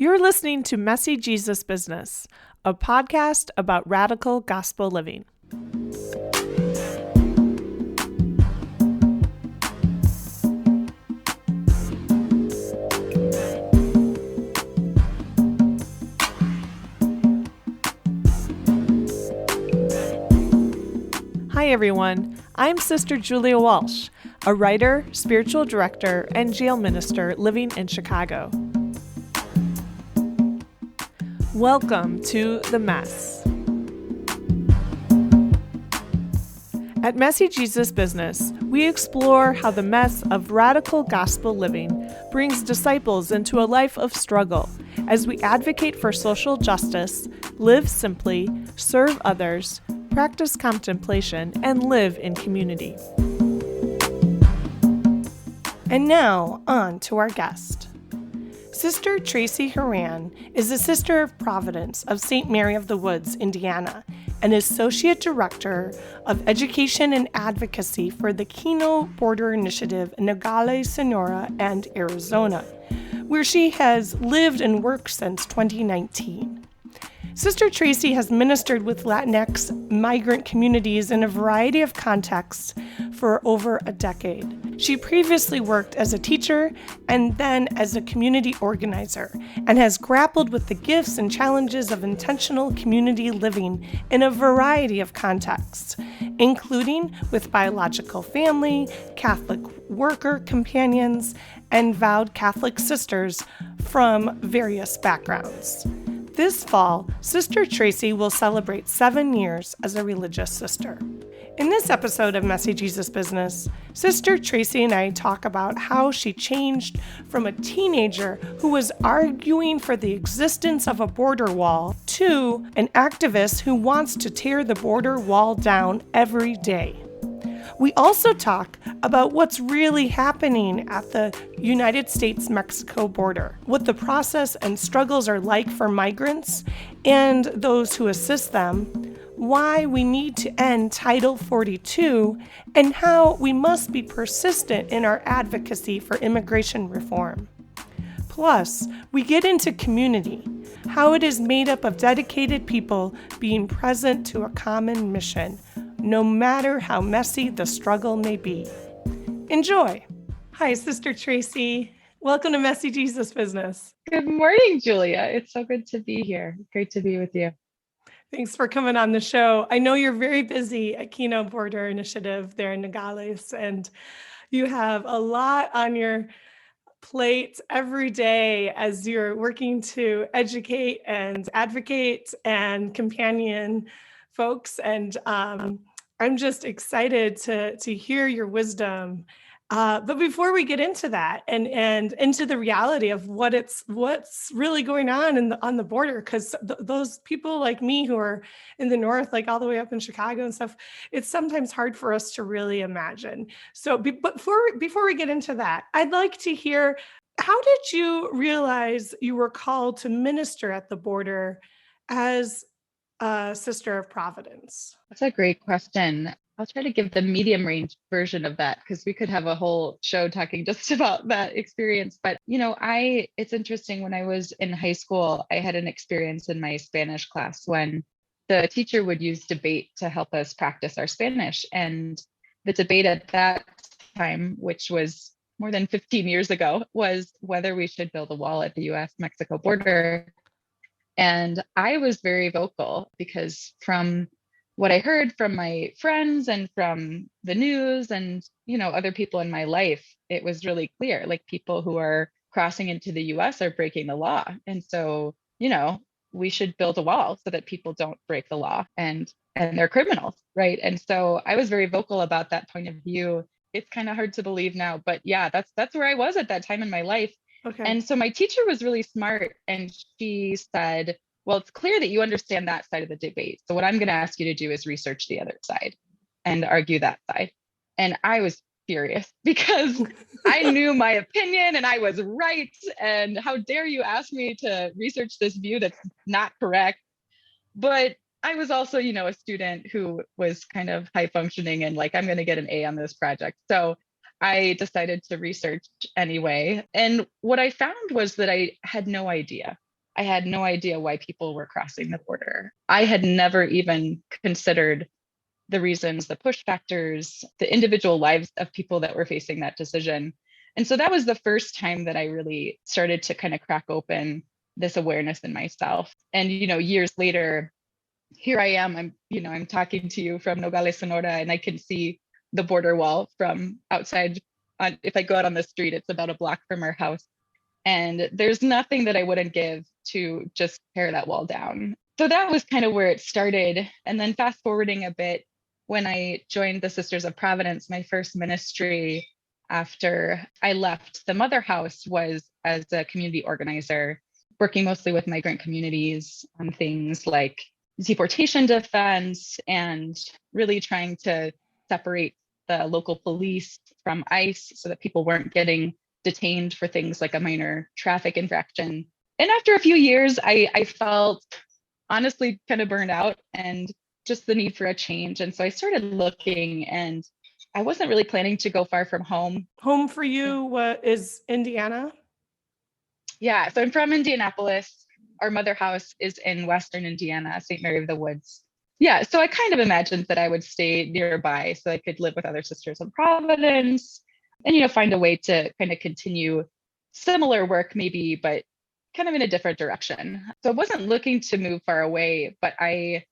You're listening to Messy Jesus Business, a podcast about radical gospel living. Hi everyone, I'm Sister Julia Walsh, a writer, spiritual director, and jail minister living in Chicago. Welcome to The Mess. At Messy Jesus Business, we explore how the mess of radical gospel living brings disciples into a life of struggle as we advocate for social justice, live simply, serve others, practice contemplation, and live in community. And now, on to our guest. Sister Tracey Horan is a Sister of Providence of St. Mary of the Woods, Indiana, and Associate Director of Education and Advocacy for the Kino Border Initiative in Nogales, Sonora, and Arizona, where she has lived and worked since 2019. Sister Tracey has ministered with Latinx migrant communities in a variety of contexts for over a decade. She previously worked as a teacher and then as a community organizer, and has grappled with the gifts and challenges of intentional community living in a variety of contexts, including with biological family, Catholic worker companions, and vowed Catholic sisters from various backgrounds. This fall, Sister Tracey will celebrate 7 years as a religious sister. In this episode of Messy Jesus Business, Sister Tracey and I talk about how she changed from a teenager who was arguing for the existence of a border wall to an activist who wants to tear the border wall down every day. We also talk about what's really happening at the United States-Mexico border, what the process and struggles are like for migrants and those who assist them, why we need to end Title 42, and how we must be persistent in our advocacy for immigration reform. Plus, we get into community, how it is made up of dedicated people being present to a common mission, no matter how messy the struggle may be. Enjoy. Hi, Sister Tracey. Welcome to Messy Jesus Business. Good morning, Julia. It's so good to be here. Great to be with you. Thanks for coming on the show. I know you're very busy at Kino Border Initiative there in Nogales, and you have a lot on your plate every day as you're working to educate and advocate and companion folks. And I'm just excited to hear your wisdom. But before we get into that and into the reality of what's really going on on the border, because those people like me who are in the north, like all the way up in Chicago and stuff, it's sometimes hard for us to really imagine. So, but before we get into that, I'd like to hear, how did you realize you were called to minister at the border as a Sister of Providence? That's a great question. I'll try to give the medium range version of that because we could have a whole show talking just about that experience. But, it's interesting. When I was in high school, I had an experience in my Spanish class when the teacher would use debate to help us practice our Spanish. And the debate at that time, which was more than 15 years ago, was whether we should build a wall at the US-Mexico border. And I was very vocal because from what I heard from my friends and from the news and, other people in my life, it was really clear, like people who are crossing into the US are breaking the law. And so, we should build a wall so that people don't break the law and they're criminals, right? And so I was very vocal about that point of view. It's kind of hard to believe now, but yeah, that's where I was at that time in my life. Okay. And so my teacher was really smart, and she said, well, it's clear that you understand that side of the debate. So what I'm going to ask you to do is research the other side and argue that side. And I was furious because I knew my opinion and I was right. And how dare you ask me to research this view that's not correct? But I was also, a student who was kind of high functioning and like, I'm going to get an A on this project. So I decided to research anyway. And what I found was that I had no idea I had no idea why people were crossing the border. I had never even considered the reasons, the push factors, the individual lives of people that were facing that decision. And so that was the first time that I really started to kind of crack open this awareness in myself. And, years later, here I am, I'm talking to you from Nogales, Sonora, and I can see the border wall from outside. If I go out on the street, it's about a block from our house. And there's nothing that I wouldn't give to just tear that wall down. So that was kind of where it started. And then fast forwarding a bit, when I joined the Sisters of Providence, my first ministry after I left the mother house was as a community organizer, working mostly with migrant communities on things like deportation defense and really trying to separate the local police from ICE so that people weren't getting detained for things like a minor traffic infraction. And after a few years, I felt honestly kind of burned out and just the need for a change. And so I started looking, and I wasn't really planning to go far from home. Home for you, what is Indiana? Yeah, so I'm from Indianapolis. Our mother house is in Western Indiana, St. Mary of the Woods. Yeah, so I kind of imagined that I would stay nearby so I could live with other sisters in Providence and, find a way to kind of continue similar work maybe, but kind of in a different direction. So I wasn't looking to move far away, but I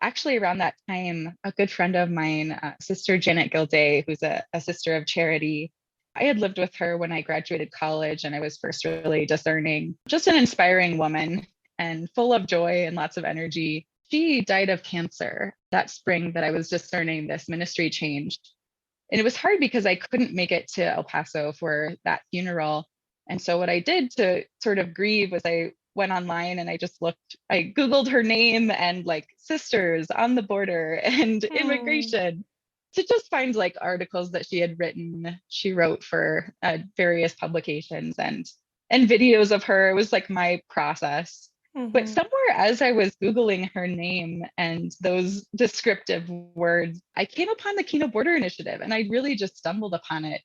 actually around that time, a good friend of mine, Sister Janet Gilday, who's a sister of charity, I had lived with her when I graduated college and I was first really discerning, just an inspiring woman and full of joy and lots of energy. She died of cancer that spring that I was discerning this ministry changed. And it was hard because I couldn't make it to El Paso for that funeral. And so what I did to sort of grieve was I went online and I Googled her name and like sisters on the border and immigration to just find like articles that she had written. She wrote for various publications and videos of her. It was like my process. But somewhere as I was Googling her name and those descriptive words, I came upon the Kino Border Initiative and I really just stumbled upon it.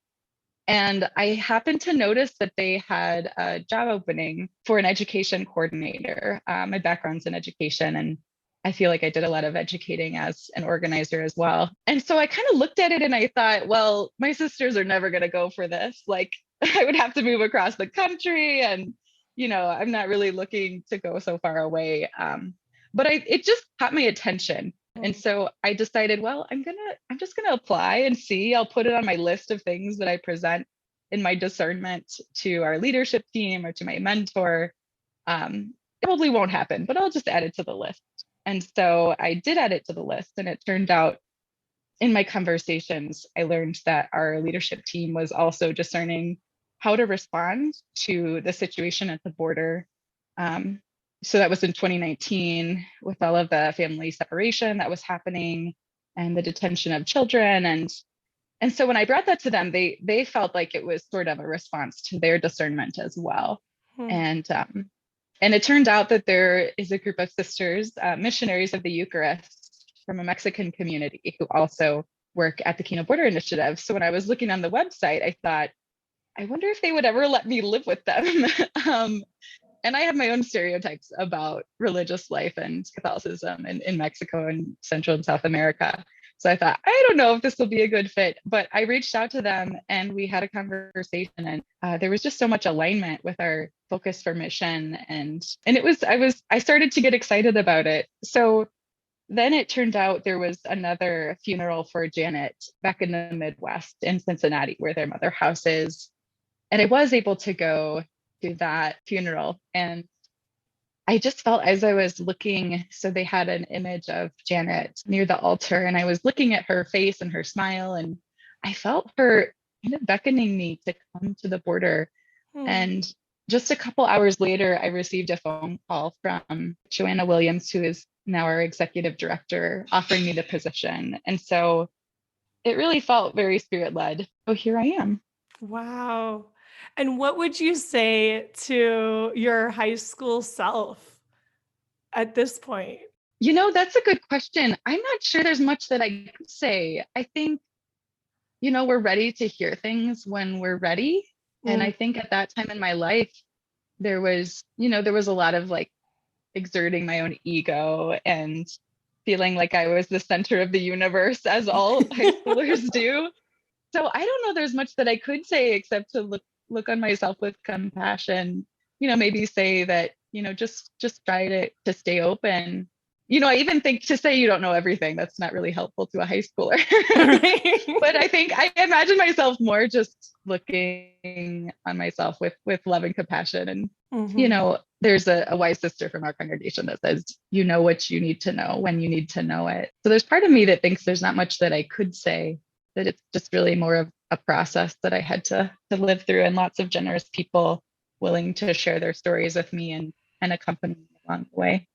And I happened to notice that they had a job opening for an education coordinator. My background's in education, and I feel like I did a lot of educating as an organizer as well. And so I kind of looked at it and I thought, well, my sisters are never going to go for this. Like, I would have to move across the country and I'm not really looking to go so far away. But it just caught my attention. And so I decided, well, I'm just gonna apply and see. I'll put it on my list of things that I present in my discernment to our leadership team or to my mentor. It probably won't happen, but I'll just add it to the list. And so I did add it to the list, and it turned out in my conversations, I learned that our leadership team was also discerning how to respond to the situation at the border. So that was in 2019 with all of the family separation that was happening and the detention of children. And so when I brought that to them, they felt like it was sort of a response to their discernment as well. And it turned out that there is a group of sisters, missionaries of the Eucharist from a Mexican community who also work at the Kino Border Initiative. So when I was looking on the website, I thought, I wonder if they would ever let me live with them. And I have my own stereotypes about religious life and Catholicism in Mexico and Central and South America. So I thought, I don't know if this will be a good fit, but I reached out to them and we had a conversation, and there was just so much alignment with our focus for mission. And I started to get excited about it. So then it turned out there was another funeral for Janet back in the Midwest in Cincinnati, where their mother house is. And I was able to go to that funeral. And I just felt as I was looking, so they had an image of Janet near the altar, and I was looking at her face and her smile, and I felt her kind of beckoning me to come to the border. And just a couple hours later, I received a phone call from Joanna Williams, who is now our executive director, offering me the position. And so it really felt very spirit-led. So here I am. Wow. And what would you say to your high school self at this point? That's a good question. I'm not sure there's much that I could say. I think, we're ready to hear things when we're ready. And I think at that time in my life, there was, there was a lot of like exerting my own ego and feeling like I was the center of the universe, as all high schoolers do. So I don't know there's much that I could say except to look on myself with compassion, maybe say that, just try to stay open. I even think to say you don't know everything, that's not really helpful to a high schooler. Right. But I think I imagine myself more just looking on myself with love and compassion. And, there's a wise sister from our congregation that says, you know what you need to know when you need to know it. So there's part of me that thinks there's not much that I could say, that it's just really more of a process that I had to live through, and lots of generous people willing to share their stories with me and accompany me along the way.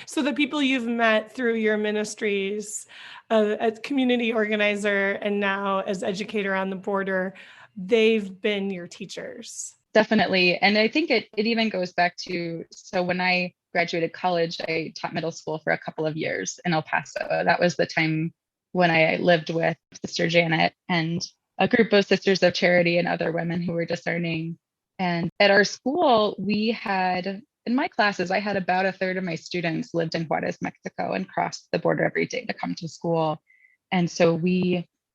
So the people you've met through your ministries, as community organizer and now as educator on the border, they've been your teachers. Definitely. And I think it even goes back to, so when I graduated college, I taught middle school for a couple of years in El Paso. That was the time when I lived with Sister Janet and a group of Sisters of Charity and other women who were discerning. And at our school, we had, in my classes, I had about a third of my students lived in Juarez, Mexico, and crossed the border every day to come to school. And so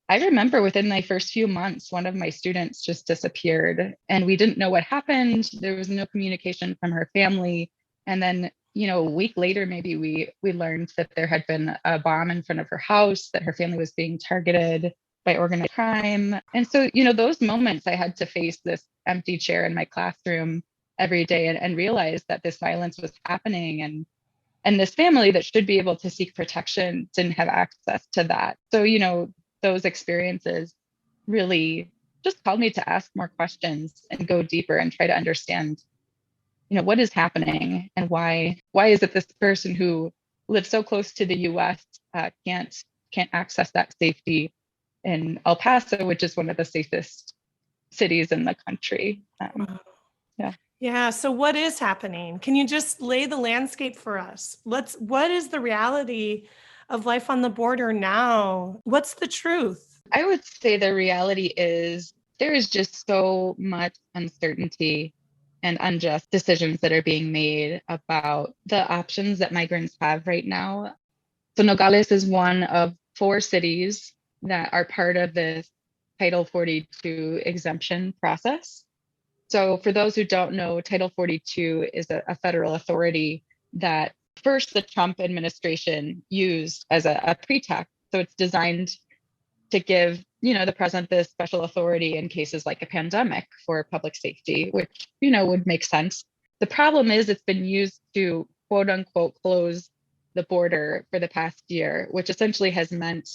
I remember within my first few months, one of my students just disappeared and we didn't know what happened. There was no communication from her family. And then, a week later, maybe we learned that there had been a bomb in front of her house, that her family was being targeted by organized crime. And so, those moments I had to face this empty chair in my classroom every day and realize that this violence was happening, and this family that should be able to seek protection didn't have access to that. So, those experiences really just called me to ask more questions and go deeper and try to understand, what is happening and why is it this person who lives so close to the US can't access that safety in El Paso, which is one of the safest cities in the country. Yeah. Yeah. So what is happening? Can you just lay the landscape for us? What is the reality of life on the border now? What's the truth? I would say the reality is there is just so much uncertainty and unjust decisions that are being made about the options that migrants have right now. So Nogales is one of 4 cities that are part of this Title 42 exemption process. So for those who don't know, Title 42 is a federal authority that first the Trump administration used as a pretext. So it's designed to give, the president this special authority in cases like a pandemic for public safety, which, would make sense. The problem is it's been used to quote unquote close the border for the past year, which essentially has meant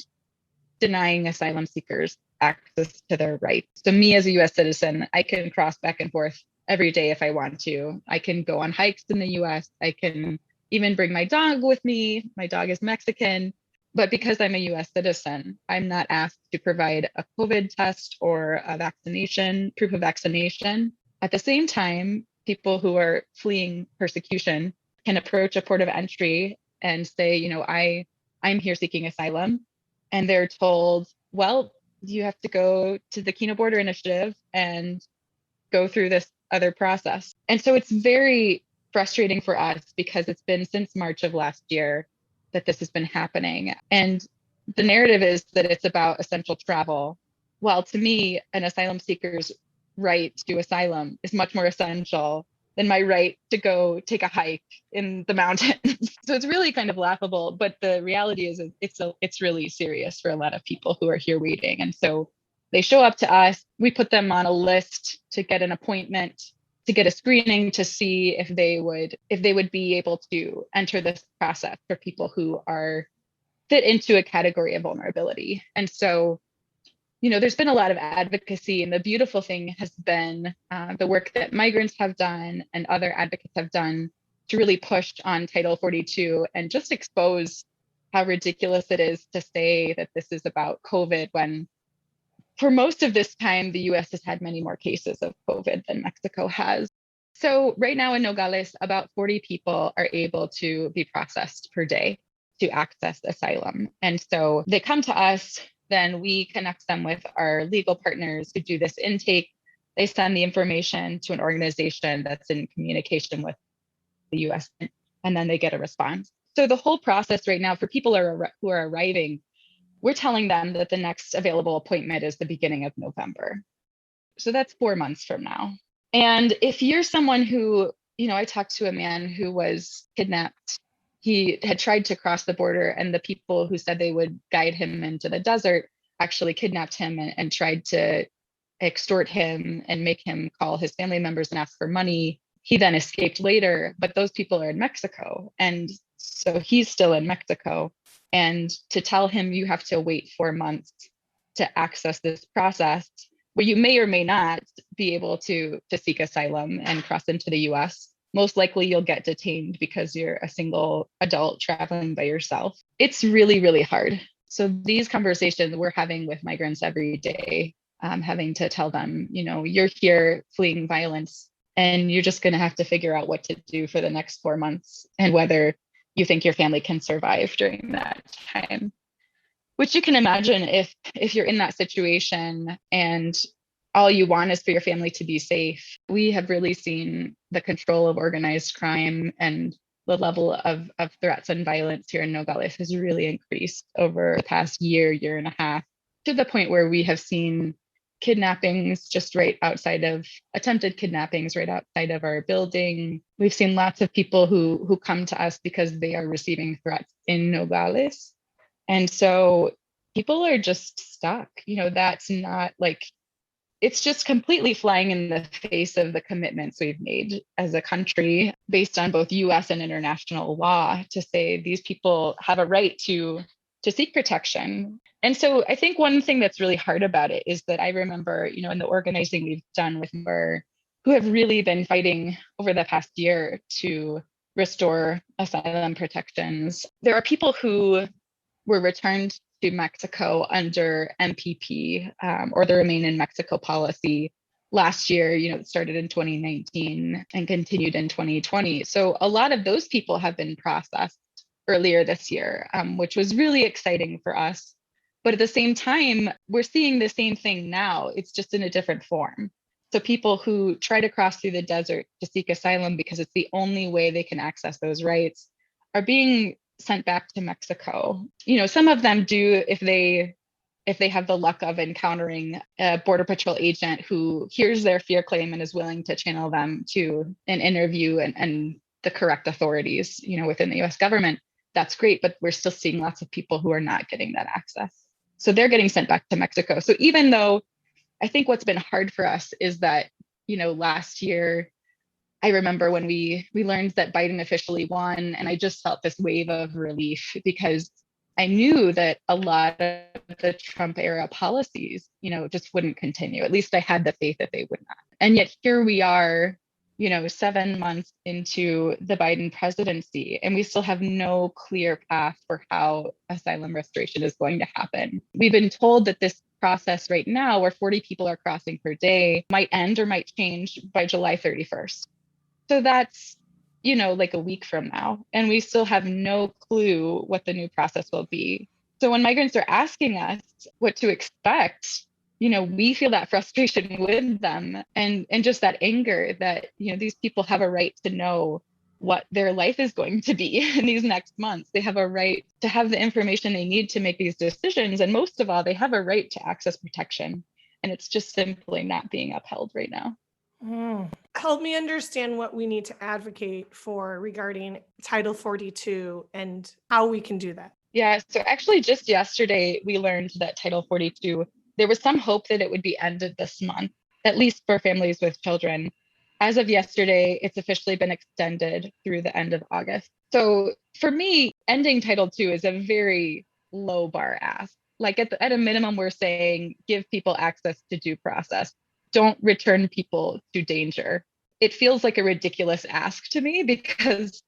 denying asylum seekers access to their rights. So me as a US citizen, I can cross back and forth every day if I want to. I can go on hikes in the US. I can even bring my dog with me. My dog is Mexican. But because I'm a US citizen, I'm not asked to provide a COVID test or a vaccination, proof of vaccination. At the same time, people who are fleeing persecution can approach a port of entry and say, I'm here seeking asylum. And they're told, well, you have to go to the Keno Border Initiative and go through this other process. And so it's very frustrating for us because it's been since March of last year that this has been happening. And the narrative is that it's about essential travel. While to me, an asylum seeker's right to asylum is much more essential than my right to go take a hike in the mountains. So it's really kind of laughable, but the reality is it's really serious for a lot of people who are here waiting. And so they show up to us, we put them on a list to get an appointment, to get a screening to see if they would be able to enter this process for people who are fit into a category of vulnerability. And so, there's been a lot of advocacy, and the beautiful thing has been the work that migrants have done and other advocates have done to really push on Title 42 and just expose how ridiculous it is to say that this is about COVID when for most of this time, the US has had many more cases of COVID than Mexico has. So right now in Nogales, about 40 people are able to be processed per day to access asylum. And so they come to us, then we connect them with our legal partners who do this intake They send the information to an organization that's in communication with the US, and then they get a response. So the whole process right now for people who are arriving, we're telling them that the next available appointment is the beginning of November. So that's 4 months from now. And if you're someone who, I talked to a man who was kidnapped. He had tried to cross the border, and the people who said they would guide him into the desert actually kidnapped him and tried to extort him and make him call his family members and ask for money. He then escaped later, but those people are in Mexico. And so he's still in Mexico. And to tell him you have to wait 4 months to access this process, where you may or may not be able to seek asylum and cross into the US. Most likely you'll get detained because you're a single adult traveling by yourself. It's really, really hard. So these conversations we're having with migrants every day, having to tell them, you're here fleeing violence, and you're just going to have to figure out what to do for the next 4 months and whether you think your family can survive during that time. Which you can imagine if you're in that situation and all you want is for your family to be safe. We have really seen the control of organized crime and the level of threats and violence here in Nogales has really increased over the past year and a half, to the point where we have seen kidnappings attempted kidnappings right outside of our building. We've seen lots of people who come to us because they are receiving threats in Nogales. And so people are just stuck. That's not it's just completely flying in the face of the commitments we've made as a country based on both US and international law to say these people have a right to seek protection. And so I think one thing that's really hard about it is that I remember, in the organizing we've done with who have really been fighting over the past year to restore asylum protections. There are people who were returned to Mexico under MPP or the Remain in Mexico policy last year. It started in 2019 and continued in 2020. So a lot of those people have been processed earlier this year, which was really exciting for us. But at the same time, we're seeing the same thing now. It's just in a different form. So people who try to cross through the desert to seek asylum because it's the only way they can access those rights are being sent back to Mexico. Some of them do if they have the luck of encountering a Border Patrol agent who hears their fear claim and is willing to channel them to an interview and the correct authorities, within the US government. That's great, but we're still seeing lots of people who are not getting that access. So they're getting sent back to Mexico. So even though I think what's been hard for us is that, last year, I remember when we learned that Biden officially won, and I just felt this wave of relief because I knew that a lot of the Trump era policies, just wouldn't continue. At least I had the faith that they would not. And yet here we are, 7 months into the Biden presidency, and we still have no clear path for how asylum restoration is going to happen. We've been told that this process right now, where 40 people are crossing per day, might end or might change by July 31st. So that's, like a week from now, and we still have no clue what the new process will be. So when migrants are asking us what to expect, we feel that frustration with them and just that anger that, these people have a right to know what their life is going to be in these next months. They have a right to have the information they need to make these decisions. And most of all, they have a right to access protection. And it's just simply not being upheld right now. Help me understand what we need to advocate for regarding Title 42 and how we can do that. Yeah, so actually just yesterday, we learned that Title 42, there was some hope that it would be ended this month, at least for families with children. As of yesterday, it's officially been extended through the end of August. So for me, ending Title II is a very low bar ask. Like at a minimum, we're saying give people access to due process. Don't return people to danger. It feels like a ridiculous ask to me because,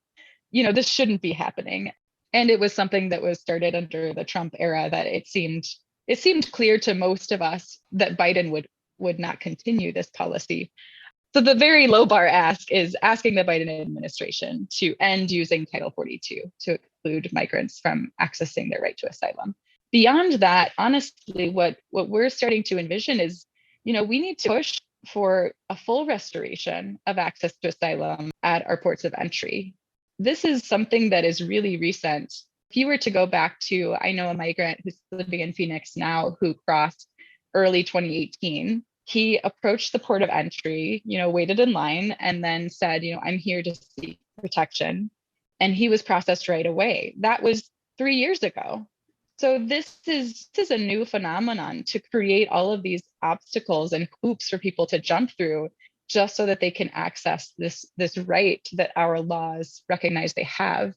this shouldn't be happening. And it was something that was started under the Trump era that it seemed clear to most of us that Biden would not continue this policy. So the very low bar ask is asking the Biden administration to end using Title 42 to exclude migrants from accessing their right to asylum. Beyond that, honestly, what we're starting to envision is, we need to push for a full restoration of access to asylum at our ports of entry. This is something that is really recent. If you were to go back to, I know a migrant who's living in Phoenix now who crossed early 2018. He approached the port of entry, waited in line and then said, I'm here to seek protection. And he was processed right away. That was 3 years ago. So this is a new phenomenon to create all of these obstacles and hoops for people to jump through just so that they can access this right that our laws recognize they have.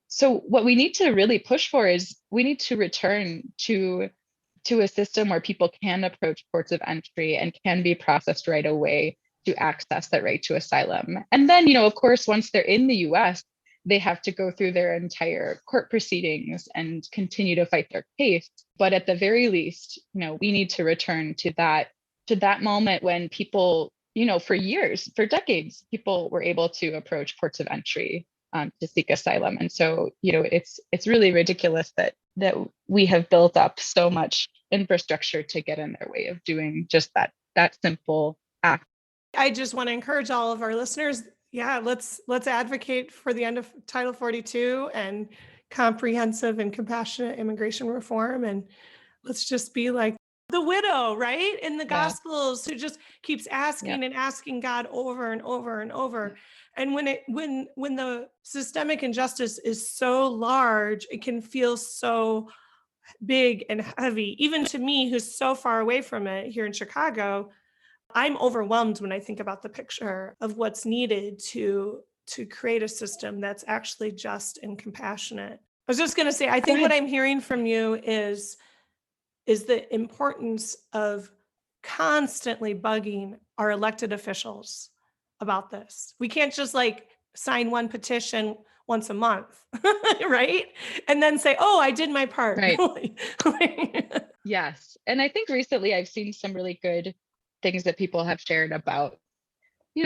So what we need to really push for is we need to return to a system where people can approach ports of entry and can be processed right away to access that right to asylum. And then, of course, once they're in the US, they have to go through their entire court proceedings and continue to fight their case. But at the very least, we need to return to that moment when people, for years, for decades, people were able to approach ports of entry to seek asylum. And so, it's really ridiculous that we have built up so much infrastructure to get in their way of doing just that simple act. I just want to encourage all of our listeners. Yeah, let's advocate for the end of Title 42 and comprehensive and compassionate immigration reform. And let's just be like the widow, right? In the Gospels, who just keeps asking and asking God over and over and over. And when the systemic injustice is so large, it can feel so big and heavy. Even to me, who's so far away from it here in Chicago, I'm overwhelmed when I think about the picture of what's needed to create a system that's actually just and compassionate. I was just going to say, I think what I'm hearing from you is the importance of constantly bugging our elected officials about this. We can't just sign one petition once a month, right? And then say, oh, I did my part. Right. Yes. And I think recently I've seen some really good things that people have shared about,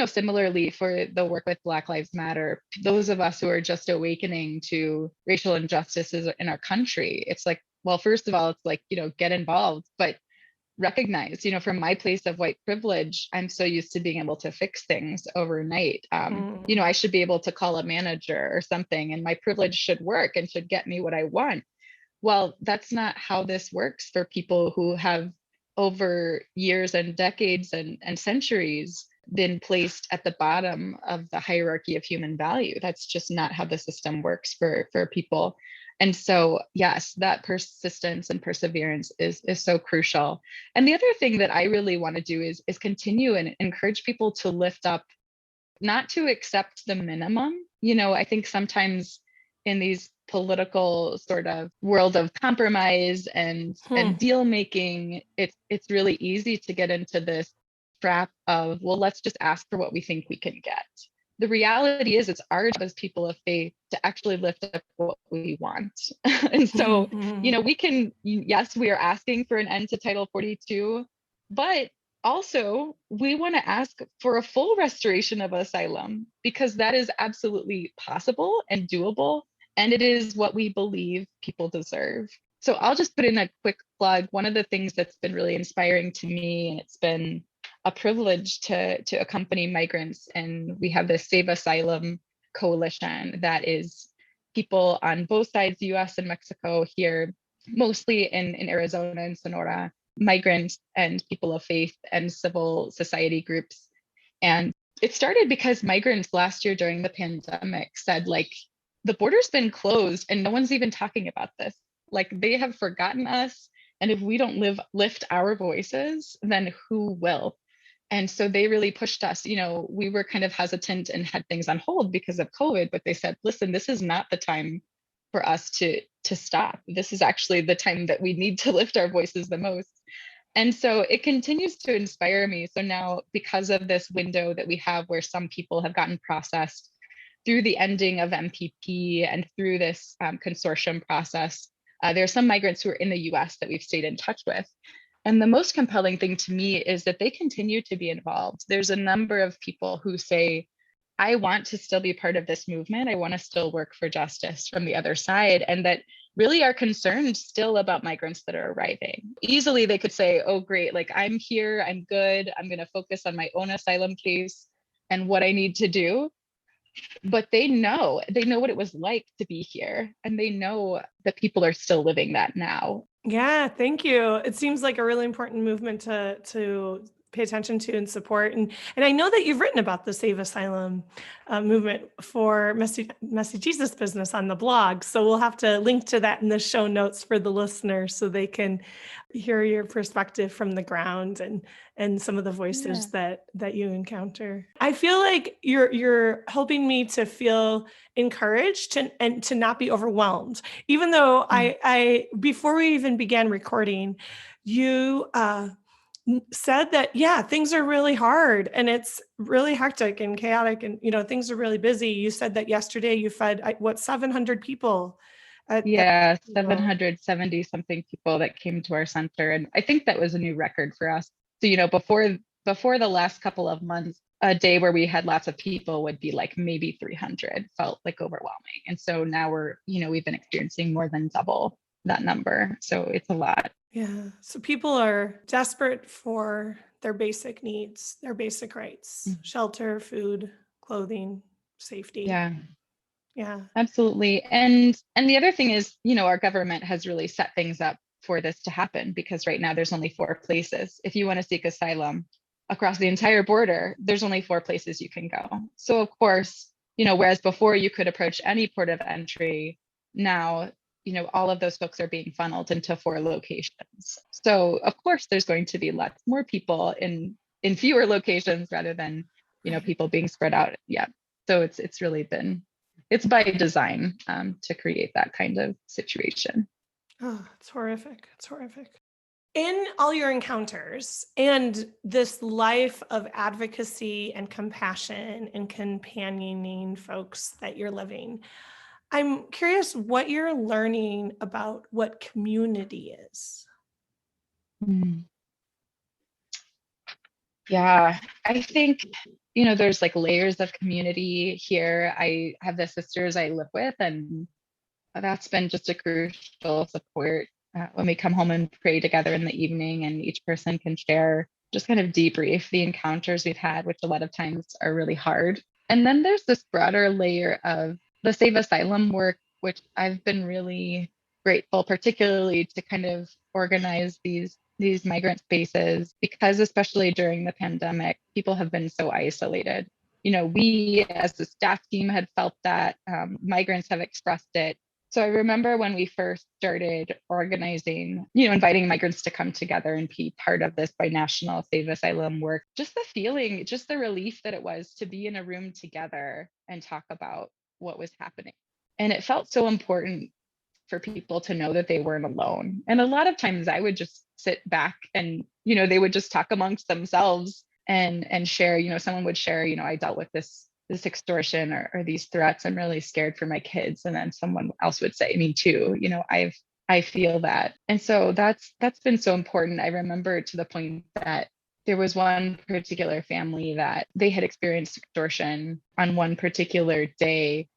similarly for the work with Black Lives Matter, those of us who are just awakening to racial injustices in our country. It's like, well, first of all, it's like, get involved, but recognize, from my place of white privilege, I'm so used to being able to fix things overnight. I should be able to call a manager or something, and my privilege should work and should get me what I want. Well, that's not how this works for people who have over years and decades and centuries been placed at the bottom of the hierarchy of human value. That's just not how the system works for people. And so, yes, that persistence and perseverance is so crucial. And the other thing that I really want to do is continue and encourage people to lift up, not to accept the minimum. I think sometimes in these political sort of world of compromise and deal making, it's really easy to get into this trap of, well, let's just ask for what we think we can get. The reality is it's our job as people of faith to actually lift up what we want. And so, we can, yes, we are asking for an end to Title 42, but also we want to ask for a full restoration of asylum, because that is absolutely possible and doable. And it is what we believe people deserve. So I'll just put in a quick plug. One of the things that's been really inspiring to me, and it's been a privilege to accompany migrants, and we have this Save Asylum coalition that is people on both sides, US and Mexico here, mostly in Arizona and Sonora, migrants and people of faith and civil society groups. And it started because migrants last year during the pandemic said, the border's been closed and no one's even talking about this. They have forgotten us. And if we don't lift our voices, then who will? And so they really pushed us. We were kind of hesitant and had things on hold because of COVID, but they said, listen, this is not the time for us to stop. This is actually the time that we need to lift our voices the most. And so it continues to inspire me. So now, because of this window that we have where some people have gotten processed through the ending of MPP and through this consortium process, there are some migrants who are in the US that we've stayed in touch with. And the most compelling thing to me is that they continue to be involved. There's a number of people who say, I want to still be part of this movement. I want to still work for justice from the other side, and that really are concerned still about migrants that are arriving. Easily they could say, oh, great, like I'm here, I'm good, I'm going to focus on my own asylum case and what I need to do. But they know what it was like to be here, and they know that people are still living that now. Yeah, thank you. It seems like a really important movement to pay attention to and support. And I know that you've written about the Save Asylum movement for Messy Jesus Business on the blog. So we'll have to link to that in the show notes for the listeners so they can hear your perspective from the ground and some of the voices that you encounter. I feel like you're helping me to feel encouraged and to not be overwhelmed. Even though I before we even began recording, you said that, yeah, things are really hard and it's really hectic and chaotic and, things are really busy. You said that yesterday you fed 700 people. Yeah, 770 something people that came to our center. And I think that was a new record for us. So, before the last couple of months, a day where we had lots of people would be like maybe 300, felt like overwhelming. And so now we've been experiencing more than double that number. So it's a lot. Yeah. So people are desperate for their basic needs, their basic rights, shelter, food, clothing, safety. Yeah. Yeah. Absolutely. And the other thing is, our government has really set things up for this to happen, because right now there's only 4 places. If you want to seek asylum across the entire border, there's only 4 places you can go. So of course, whereas before you could approach any port of entry, now, all of those folks are being funneled into 4 locations. So of course there's going to be lots more people in fewer locations rather than, people being spread out. Yeah. So it's really been, it's by design to create that kind of situation. Oh, it's horrific. It's horrific. In all your encounters and this life of advocacy and compassion and companioning folks that you're living, I'm curious what you're learning about what community is. Mm. Yeah, I think, there's like layers of community here. I have the sisters I live with, and that's been just a crucial support when we come home and pray together in the evening, and each person can share, just kind of debrief the encounters we've had, which a lot of times are really hard. And then there's this broader layer of the Save Asylum work, which I've been really grateful, particularly to kind of organize these migrant spaces, because especially during the pandemic, people have been so isolated. We as the staff team had felt that, migrants have expressed it. So I remember when we first started organizing, inviting migrants to come together and be part of this binational Save Asylum work, just the feeling, just the relief that it was to be in a room together and talk about what was happening. And it felt so important for people to know that they weren't alone. And a lot of times I would just sit back and, they would just talk amongst themselves and share, someone would share, I dealt with this extortion or these threats. I'm really scared for my kids. And then someone else would say, me too, I feel that. And so that's been so important. I remember to the point that there was one particular family that they had experienced extortion on one particular day.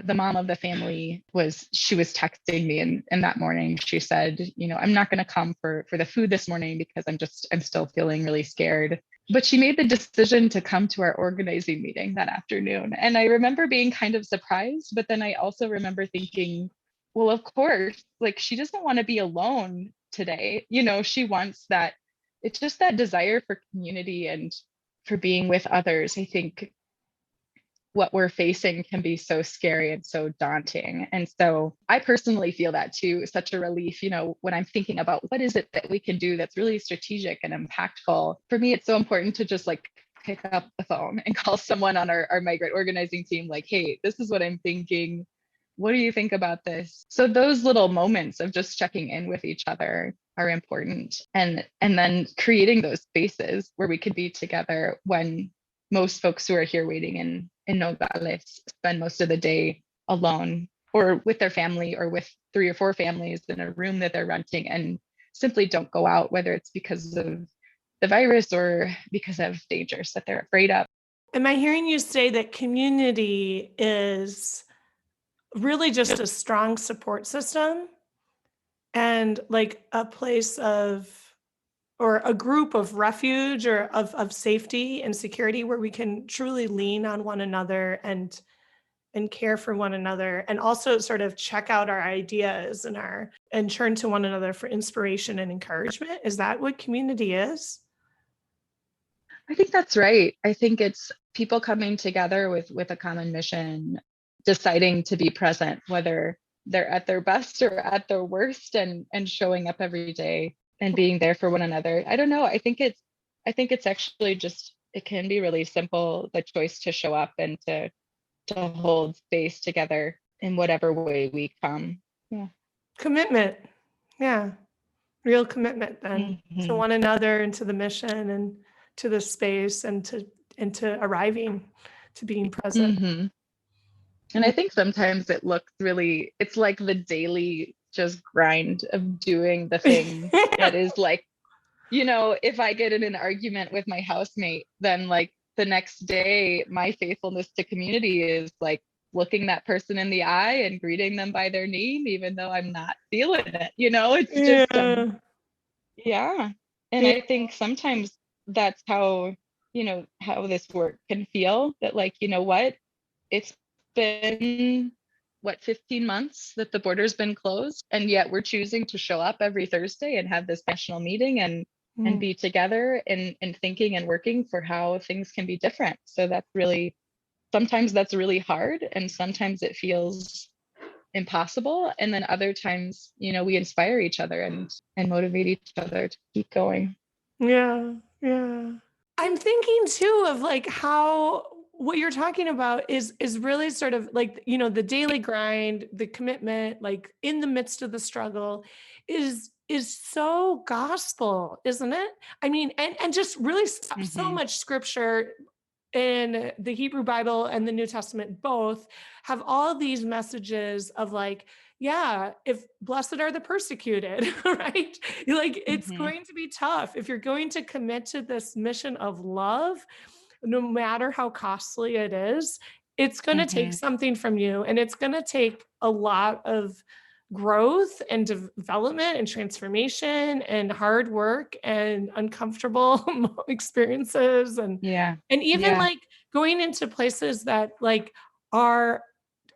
The mom of the family was texting me, and that morning she said, I'm not going to come for the food this morning because I'm still feeling really scared. But she made the decision to come to our organizing meeting that afternoon. And I remember being kind of surprised, but then I also remember thinking, well, of course, like she doesn't want to be alone today. She wants that, it's just that desire for community and for being with others. I think what we're facing can be so scary and so daunting. And so I personally feel that too, such a relief, when I'm thinking about what is it that we can do that's really strategic and impactful. For me, it's so important to just like pick up the phone and call someone on our migrant organizing team, like, hey, this is what I'm thinking. What do you think about this? So those little moments of just checking in with each other are important. And then creating those spaces where we could be together when most folks who are here waiting in Nogales spend most of the day alone or with their family or with 3 or 4 families in a room that they're renting and simply don't go out, whether it's because of the virus or because of dangers that they're afraid of. Am I hearing you say that community is really just a strong support system and like a place of or a group of refuge or of safety and security where we can truly lean on one another and care for one another and also sort of check out our ideas and turn to one another for inspiration and encouragement? Is that what community is? I think that's right. I think it's people coming together with a common mission, deciding to be present, whether they're at their best or at their worst, and showing up every day and being there for one another. I don't know. I think it's actually just it can be really simple, the choice to show up and to hold space together in whatever way we come. Yeah. Commitment. Yeah. Real commitment then to Hmm. one another and to the mission and to the space and to arriving, to being present. Hmm. And I Mm. think sometimes it's like the daily just grind of doing the thing that is like, if I get in an argument with my housemate, then like the next day, my faithfulness to community is like looking that person in the eye and greeting them by their name, even though I'm not feeling it. It's just, Yeah. yeah. And Yeah. I think sometimes that's how this work can feel that like, what? It's been 15 months that the border's been closed, and yet we're choosing to show up every Thursday and have this national meeting and Mm. be together and thinking and working for how things can be different. So sometimes that's really hard, and sometimes it feels impossible. And then other times, we inspire each other and motivate each other to keep going. Yeah. Yeah. I'm thinking too of like how what you're talking about is really sort of like, the daily grind, the commitment, like in the midst of the struggle is so gospel, isn't it? I mean, and just really so Hmm. much scripture in the Hebrew Bible and the New Testament both have all these messages of like, yeah, if blessed are the persecuted, right? Like it's Hmm. going to be tough if you're going to commit to this mission of love, no matter how costly it is. It's going to take Hmm. something from you, and it's going to take a lot of growth and development and transformation and hard work and uncomfortable experiences Yeah. and even Yeah. like going into places that like are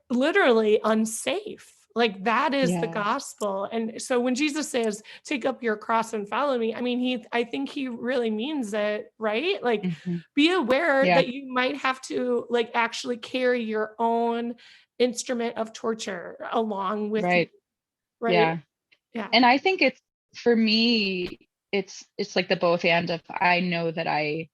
literally unsafe. Like that is the Yeah. gospel. And so when Jesus says, take up your cross and follow me, I mean, I think he really means it, right? Like Hmm. be aware Yeah. that you might have to like actually carry your own instrument of torture along with you, Right. right? Yeah. Yeah. And I think for me, it's like the both and of I know that I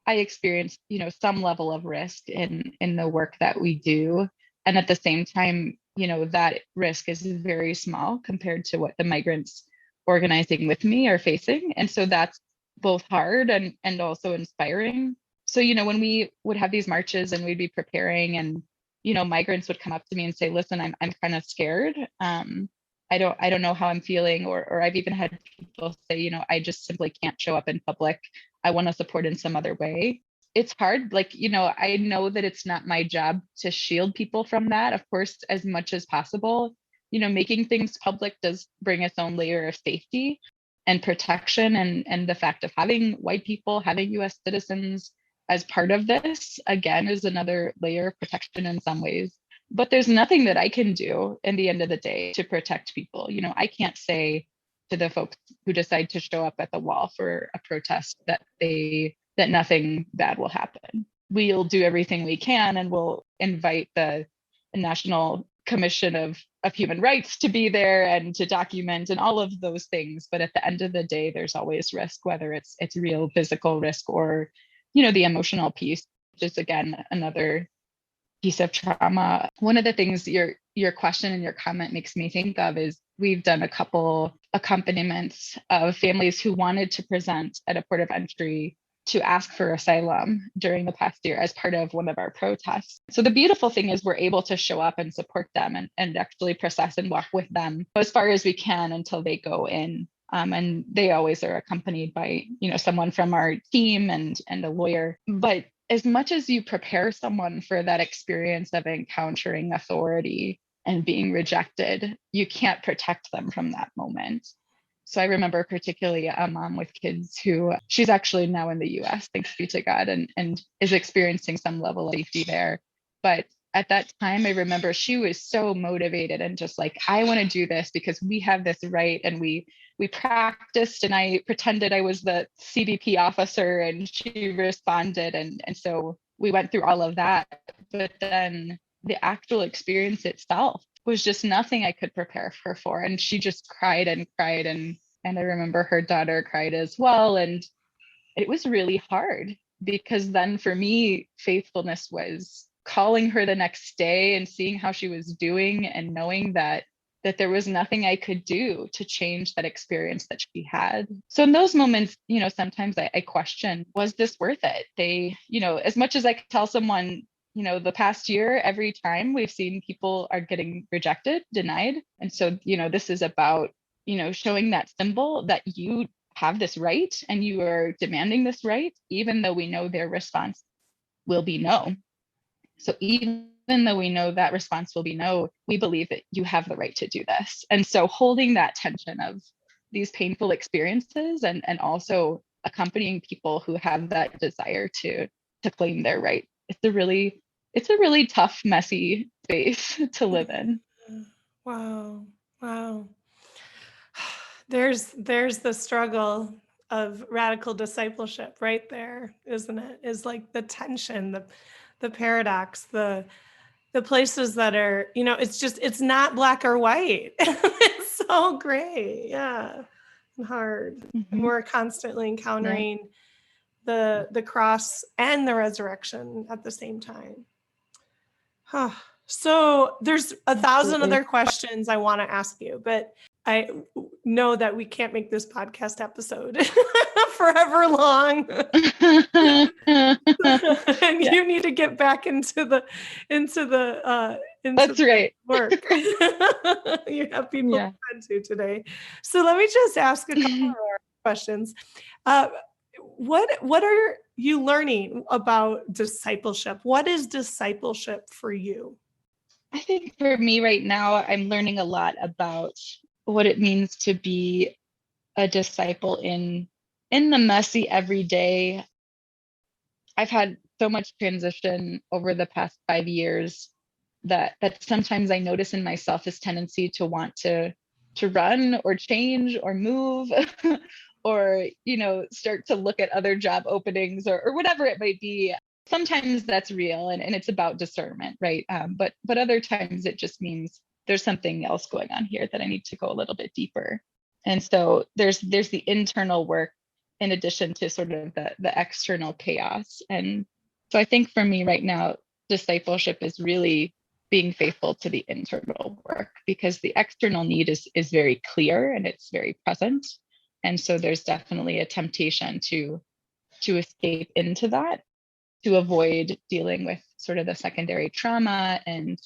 experience, some level of risk in the work that we do. And at the same time, that risk is very small compared to what the migrants organizing with me are facing. And so that's both hard and also inspiring. So, when we would have these marches and we'd be preparing and, migrants would come up to me and say, listen, I'm kind of scared. I don't know how I'm feeling, or I've even had people say, I just simply can't show up in public. I want to support in some other way. It's hard. Like, I know that it's not my job to shield people from that, of course, as much as possible. Making things public does bring its own layer of safety and protection, and the fact of having white people, having US citizens as part of this, again, is another layer of protection in some ways. But there's nothing that I can do in the end of the day to protect people. I can't say to the folks who decide to show up at the wall for a protest that nothing bad will happen. We'll do everything we can, and we'll invite the National Commission of Human Rights to be there and to document and all of those things. But at the end of the day, there's always risk, whether it's real physical risk or, the emotional piece, which is again another piece of trauma. One of the things your question and your comment makes me think of is we've done a couple accompaniments of families who wanted to present at a port of entry to ask for asylum during the past year as part of one of our protests. So the beautiful thing is we're able to show up and support them and actually process and walk with them as far as we can until they go in. And they always are accompanied by, someone from our team and a lawyer. But as much as you prepare someone for that experience of encountering authority and being rejected, you can't protect them from that moment. So I remember particularly a mom with kids who she's actually now in the US, thanks be to God, and is experiencing some level of safety there. But at that time, I remember she was so motivated and just like, I want to do this because we have this right. And we practiced, and I pretended I was the CBP officer, and she responded. And so we went through all of that. But then the actual experience itself was just nothing I could prepare her for. And she just cried and cried. And I remember her daughter cried as well. And it was really hard because then for me, faithfulness was calling her the next day and seeing how she was doing and knowing that there was nothing I could do to change that experience that she had. So in those moments, sometimes I question, was this worth it? As much as I could tell someone, the past year, every time we've seen people are getting rejected, denied. And so, this is about, showing that symbol that you have this right and you are demanding this right, even though we know their response will be no. So even though we know that response will be no, we believe that you have the right to do this. And so holding that tension of these painful experiences and also accompanying people who have that desire to claim their right. It's a really tough, messy space to live in. Wow. Wow. There's the struggle of radical discipleship right there, isn't it? Is like the tension, the paradox, the places that are, it's not black or white. It's so gray. Yeah. And hard. And Mm-hmm. we're constantly encountering the cross and the resurrection at the same time. Huh. So there's 1,000 other questions I want to ask you, but I know that we can't make this podcast episode forever long. And you need to get back into the That's right. work. You have people to attend to today. So let me just ask a couple more questions. What are you learning about discipleship? What is discipleship for you? I think for me right now, I'm learning a lot about what it means to be a disciple in the messy everyday. I've had so much transition over the past 5 years that sometimes I notice in myself this tendency to want to run or change or move or start to look at other job openings or whatever it might be. Sometimes that's real and it's about discernment, right? But other times it just means there's something else going on here that I need to go a little bit deeper. And so there's the internal work in addition to sort of the external chaos. And so I think for me right now, discipleship is really being faithful to the internal work because the external need is very clear and it's very present. And so there's definitely a temptation to escape into that, to avoid dealing with sort of the secondary trauma and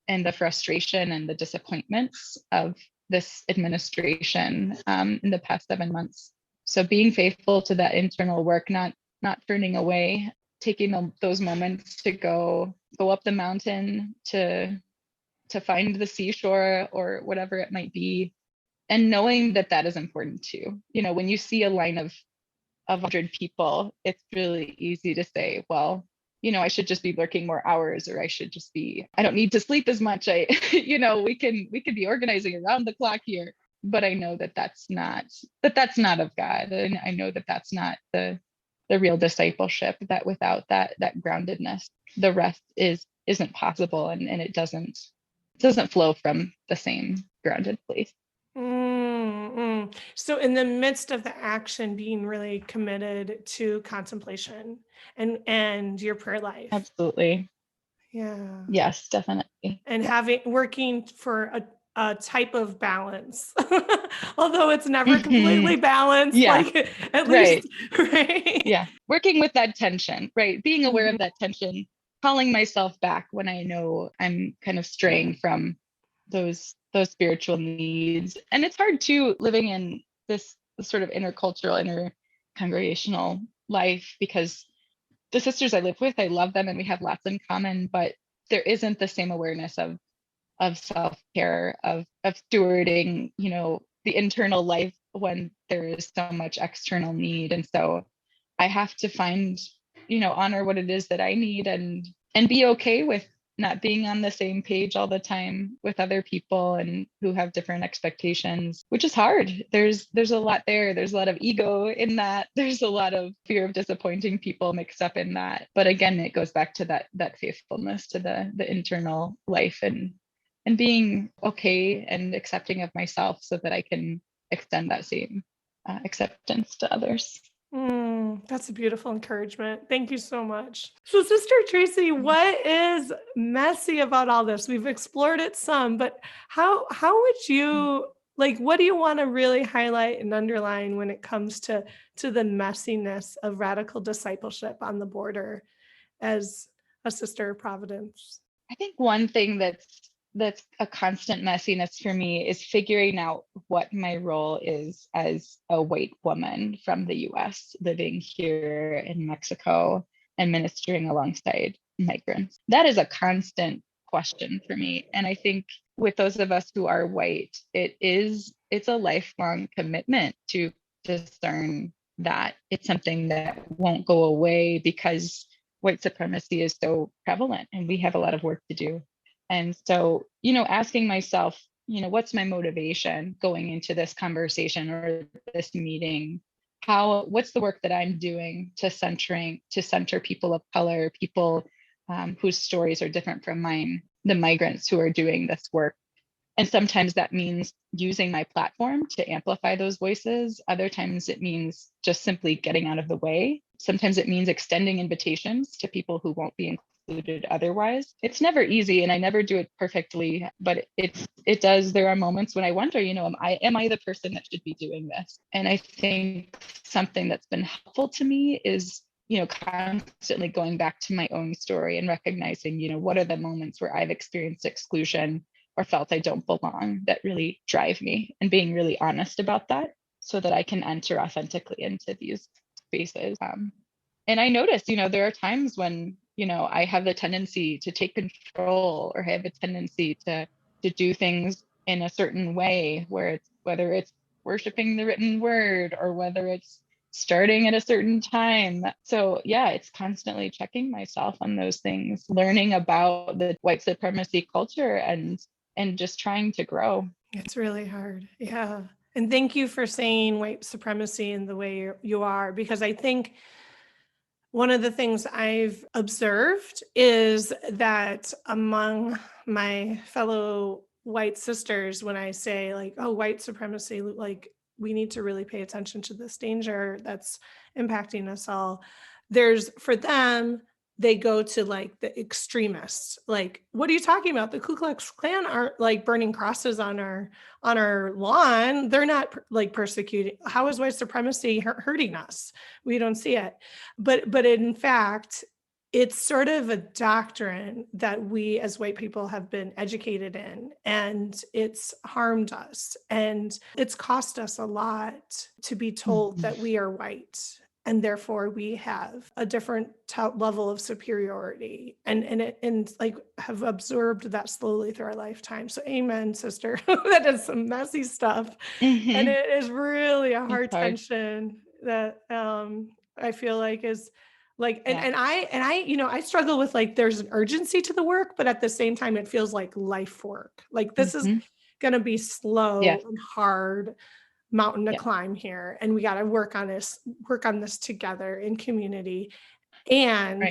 the frustration and the disappointments of this administration in the past 7 months. So being faithful to that internal work, not turning away, taking those moments to go up the mountain, to find the seashore or whatever it might be, and knowing that is important too. When you see a line of 100 people, it's really easy to say, well, I should just be working more hours, or I don't need to sleep as much. We could be organizing around the clock here, but I know that's not of God. And I know that's not the real discipleship, that without that groundedness, the rest isn't possible. And it doesn't flow from the same grounded place. Mm-hmm. So in the midst of the action, being really committed to contemplation and your prayer life. Absolutely. Yeah. Yes, definitely. And working for a type of balance, although it's never completely balanced. Yeah. Like at least, right? Yeah. Working with that tension, right? Being aware of that tension, calling myself back when I know I'm kind of straying from those spiritual needs. And it's hard too, living in this sort of intercultural, intercongregational life, because the sisters I live with, I love them and we have lots in common, but there isn't the same awareness of self-care, of stewarding, the internal life when there is so much external need. And so I have to find, honor what it is that I need, and be okay with not being on the same page all the time with other people and who have different expectations, which is hard. There's a lot there. There's a lot of ego in that. There's a lot of fear of disappointing people mixed up in that. But again, it goes back to that faithfulness to the internal life, and being okay and accepting of myself so that I can extend that same acceptance to others. That's a beautiful encouragement. Thank you so much. So, Sister Tracey, what is messy about all this? We've explored it some, but how would you what do you want to really highlight and underline when it comes to the messiness of radical discipleship on the border as a sister of Providence? I think one thing that's a constant messiness for me is figuring out what my role is as a white woman from the US living here in Mexico and ministering alongside migrants. That is a constant question for me. And I think with those of us who are white, it's a lifelong commitment to discern that. It's something that won't go away because white supremacy is so prevalent and we have a lot of work to do. And so, asking myself, what's my motivation going into this conversation or this meeting? What's the work that I'm doing to center people of color, people whose stories are different from mine, the migrants who are doing this work? And sometimes that means using my platform to amplify those voices. Other times it means just simply getting out of the way. Sometimes it means extending invitations to people who won't be included otherwise. It's never easy and I never do it perfectly, but it does. There are moments when I wonder, am I the person that should be doing this? And I think something that's been helpful to me is, constantly going back to my own story and recognizing, what are the moments where I've experienced exclusion or felt I don't belong that really drive me, and being really honest about that so that I can enter authentically into these spaces. And I notice, there are times when, I have the tendency to take control or have a tendency to do things in a certain way whether it's worshiping the written word or whether it's starting at a certain time. So yeah, it's constantly checking myself on those things, learning about the white supremacy culture and just trying to grow. It's really hard. Yeah. And thank you for saying white supremacy in the way you are, because I think one of the things I've observed is that among my fellow white sisters, when I say oh, white supremacy, we need to really pay attention to this danger that's impacting us all. For them, they go to the extremists. What are you talking about? The Ku Klux Klan aren't burning crosses on our lawn. They're not persecuting. How is white supremacy hurting us? We don't see it. But in fact, it's sort of a doctrine that we as white people have been educated in, and it's harmed us. And it's cost us a lot to be told that we are white, and therefore we have a different level of superiority, and have absorbed that slowly through our lifetime. So amen, sister. That is some messy stuff. And it is really a hard tension that I feel is and I struggle with there's an urgency to the work, but at the same time it feels like life work. This is gonna be slow and hard mountain to climb here, and we got to work on this together in community. And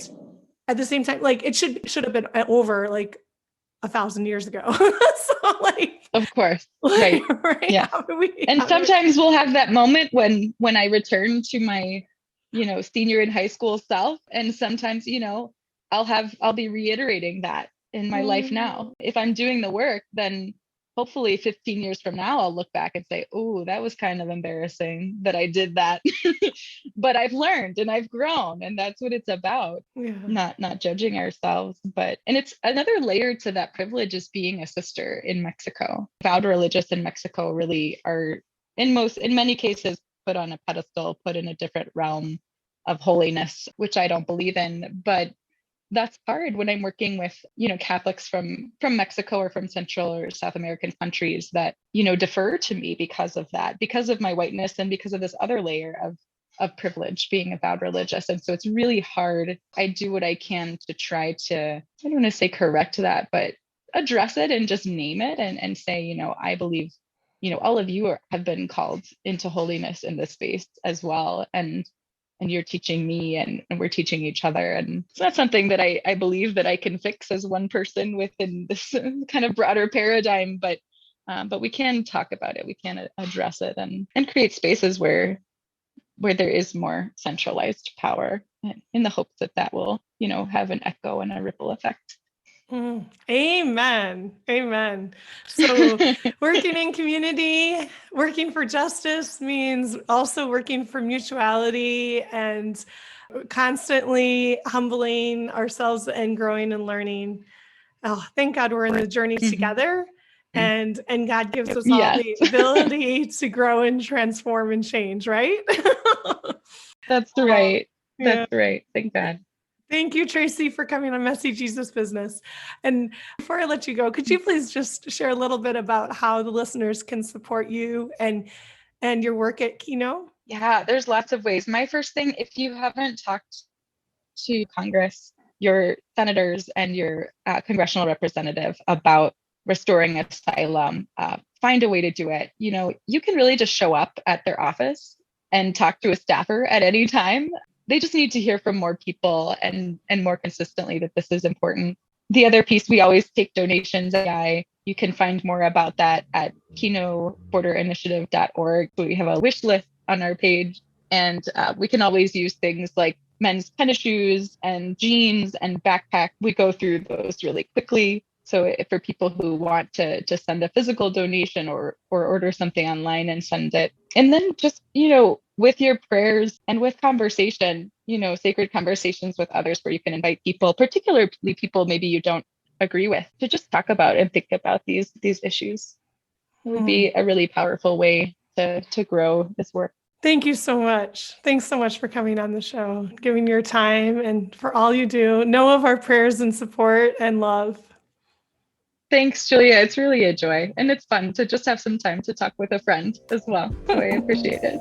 at the same time, it should have been over 1,000 years ago. So of course, right. Yeah. And sometimes we'll have that moment when I return to my senior in high school self, and sometimes I'll be reiterating that in my life now. If I'm doing the work, then hopefully 15 years from now, I'll look back and say, oh, that was kind of embarrassing that I did that. But I've learned and I've grown, and that's what it's about. Not judging ourselves. And it's another layer to that privilege is being a sister in Mexico. Vowed religious in Mexico really are in many cases put on a pedestal, put in a different realm of holiness, which I don't believe in. But that's hard when I'm working with, Catholics from Mexico or from Central or South American countries that, defer to me because of that, because of my whiteness and because of this other layer of privilege, being avowed religious. And so it's really hard. I do what I can to try to, I don't want to say correct that, but address it and just name it and say, I believe, all of you have been called into holiness in this space as well. And you're teaching me and we're teaching each other. And it's not something that I believe that I can fix as one person within this kind of broader paradigm, but we can talk about it. We can address it and create spaces where there is more centralized power in the hopes that will, have an echo and a ripple effect. Amen. Amen. So working in community, working for justice means also working for mutuality and constantly humbling ourselves and growing and learning. Oh, thank God we're in the journey together. And God gives us all the ability to grow and transform and change, right? That's right. That's right. Thank God. Thank you, Tracey, for coming on Messy Jesus Business. And before I let you go, could you please just share a little bit about how the listeners can support you and your work at Kino? Yeah, there's lots of ways. My first thing, if you haven't talked to Congress, your senators and your congressional representative about restoring asylum, find a way to do it. You can really just show up at their office and talk to a staffer at any time. They just need to hear from more people and more consistently that this is important. The other piece, we always take donations. You can find more about that at kinoborderinitiative.org. We have a wish list on our page, and we can always use things like men's tennis shoes and jeans and backpack. We go through those really quickly. So for people who want to send a physical donation or order something online and send it. And then just, with your prayers and with conversation, sacred conversations with others where you can invite people, particularly people maybe you don't agree with, to just talk about and think about these issues. It would be a really powerful way to grow this work. Thank you so much. Thanks so much for coming on the show, giving your time and for all you do. Know of our prayers and support and love. Thanks, Julia. It's really a joy. And it's fun to just have some time to talk with a friend as well. So I appreciate it.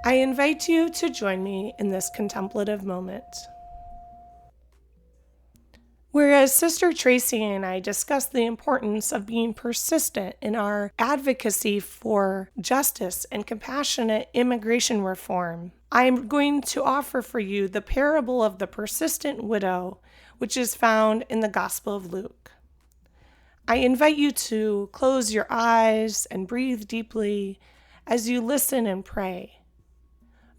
I invite you to join me in this contemplative moment. Whereas Sister Tracey and I discussed the importance of being persistent in our advocacy for justice and compassionate immigration reform, I am going to offer for you the parable of the persistent widow, which is found in the Gospel of Luke. I invite you to close your eyes and breathe deeply as you listen and pray.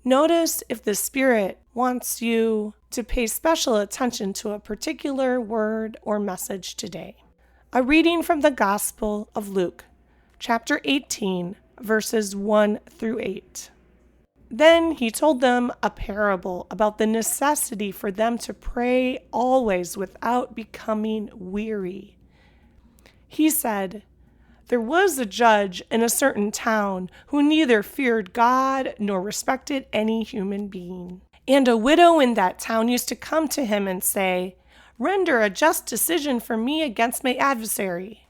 Notice if the Spirit wants you to pay special attention to a particular word or message today. A reading from the Gospel of Luke, chapter 18, verses 1 through 8. Then he told them a parable about the necessity for them to pray always without becoming weary. He said, "There was a judge in a certain town who neither feared God nor respected any human being. And a widow in that town used to come to him and say, 'Render a just decision for me against my adversary.'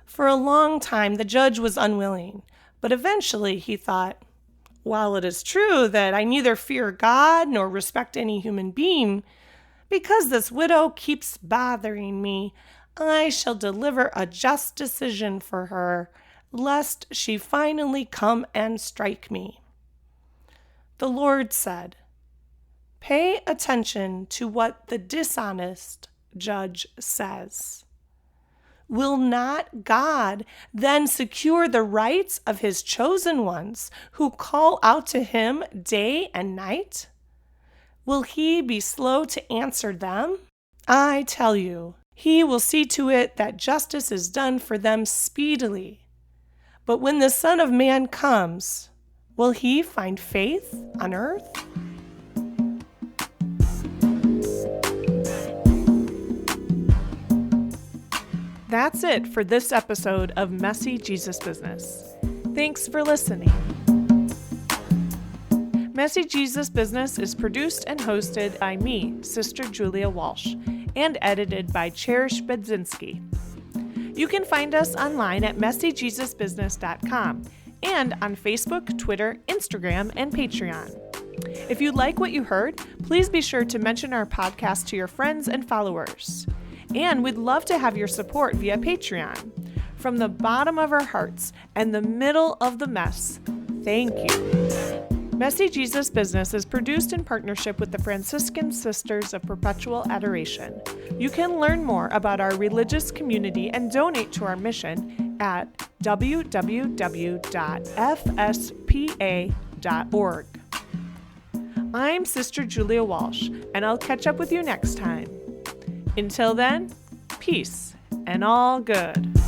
For a long time the judge was unwilling, but eventually he thought, 'While it is true that I neither fear God nor respect any human being, because this widow keeps bothering me, I shall deliver a just decision for her, lest she finally come and strike me.' The Lord said, 'Pay attention to what the dishonest judge says. Will not God then secure the rights of his chosen ones who call out to him day and night? Will he be slow to answer them? I tell you, He will see to it that justice is done for them speedily. But when the Son of Man comes, will he find faith on earth? That's it for this episode of Messy Jesus Business. Thanks for listening. Messy Jesus Business is produced and hosted by me, Sister Julia Walsh, and edited by Cherish Bedzinski. You can find us online at messyjesusbusiness.com and on Facebook, Twitter, Instagram, and Patreon. If you like what you heard, please be sure to mention our podcast to your friends and followers. And we'd love to have your support via Patreon. From the bottom of our hearts and the middle of the mess, thank you. Messy Jesus Business is produced in partnership with the Franciscan Sisters of Perpetual Adoration. You can learn more about our religious community and donate to our mission at www.fspa.org. I'm Sister Julia Walsh, and I'll catch up with you next time. Until then, peace and all good.